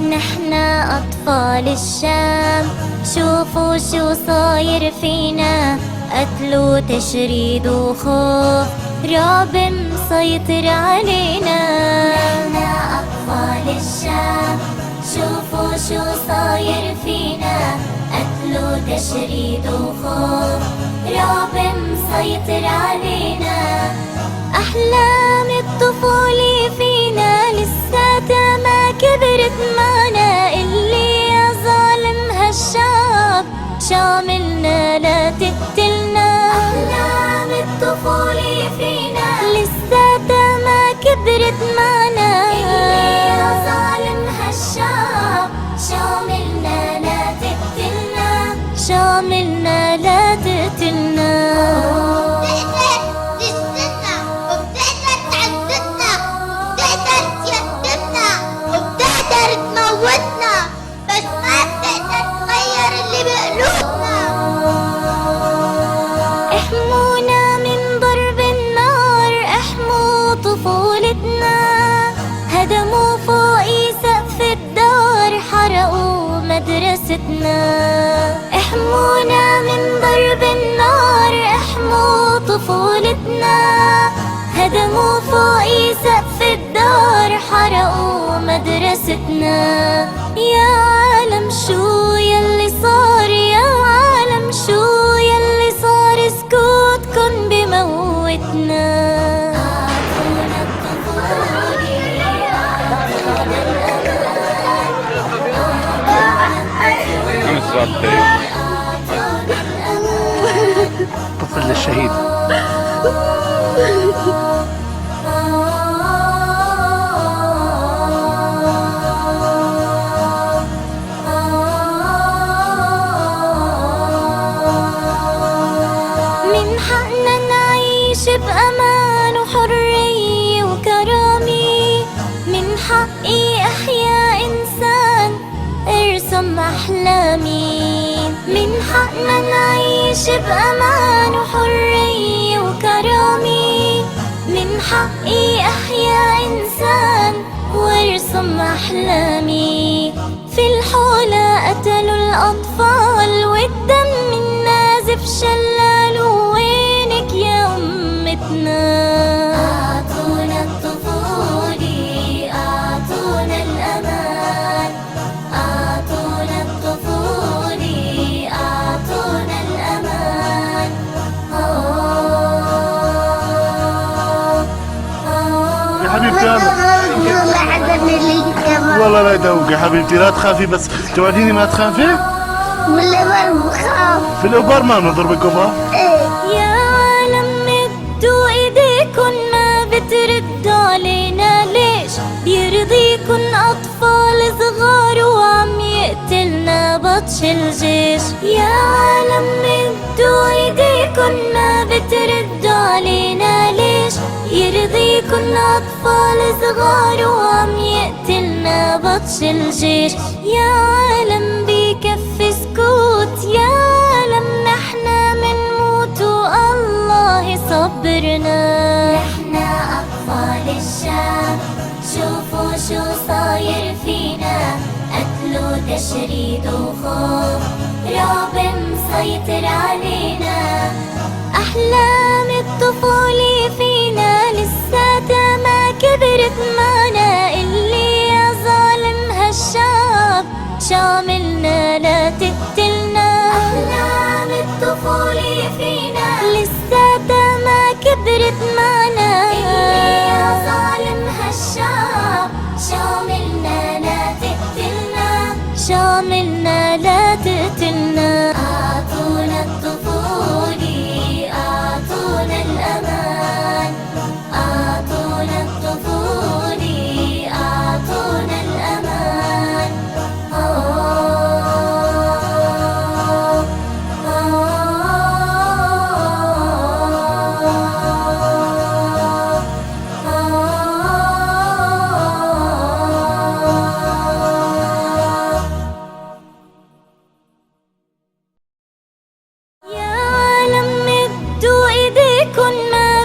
نحنا أطفال الشام، شوفوا شو صاير فينا، قتل وتشريد وخوف، رعب مسيطر علينا. نحنا أطفال الشام، شوفوا شو صاير فينا، قتل وتشريد وخوف، رعب مسيطر علينا. أحلام الطفولة فينا لساتها ما كبرت معنا، اللي يا ظالم هالشعب شاملنا لا تقتلنا. أحلام الطفولة فينا لساتها ما كبرت معنا، اللي يا ظالم هالشعب شاملنا لا تقتلنا، شاملنا لا تقتلنا. احمونا من ضرب النار، احموا طفولتنا، هدموا فوقي سقف الدار، حرقوا مدرستنا. احمونا من ضرب النار، احموا طفولتنا، هدموا فوقي سقف الدار، حرقوا مدرستنا. يا عالم شو يلي صار، يا عالم شو يلي صار، سكوتكن بموتنا. أعطونا الطفولة، أعطونا الأمان، طفل للشهيد. من حقنا نعيش بأمان وحرية وكرامة، من حقي أحيا إنسان ارسم أحلامي. من حقنا نعيش بأمان وحرية وكرامة، من حقي أحيا إنسان وارسم أحلامي. في الحولة قتلوا الأطفال والدم النازف شلالوا، وينك يا أمتنا؟ أعطونا الطفولة، أعطونا الأمان، أعطونا الطفولة، أعطونا الأمان. يا حبيبتي والله لا يدوق يا حبيبتي، لا تخافي، بس توعديني ما تخافي. والله بخاف. في الأوبر ما نضربك أوبر. يا عالم مدوا ايديكن ما بتردوا علينا، ليش بيرضيكن اطفال صغار وعم يقتلنا بطش الجيش؟ يا عالم مدوا ايديكن ما بتردوا علينا، ليش يرضيكن اطفال صغار وعم يقتلنا بطش الجيش؟ يا عالم بكفي سكوت، يا عالم نحنا منموت والله يصبرنا. نحنا أطفال الشام، شوفوا شو صاير فينا، قتل وتشريد وخوف، رعب مسيطر علينا. أحلام الطفولة فينا لساتها ما كبرت معنا، اللي يا ظالم هالشعب شاملنا لا تقتلنا. أحلام الطفولة فينا لساتها ما كبرت معنا، اللي يا ظالم هالشعب شاملنا لا تقتلنا، شاملنا لا تقتلنا. أعطونا الطفولة، أعطونا الأمان، أعطونا الطفولة، أعطونا الأمان.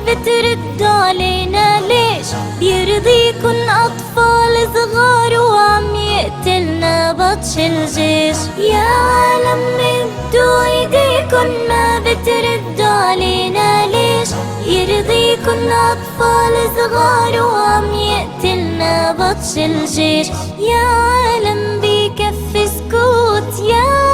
بتردوا علينا، ليش بيرضيكن أطفال صغار وعم يقتلنا بطش الجيش. يا عالم مدوا ايديكن ما بتردوا علينا ليش؟ يرضيكن اطفال صغار وعم يقتلنا بطش الجيش. يا عالم بكفي سكوت، يا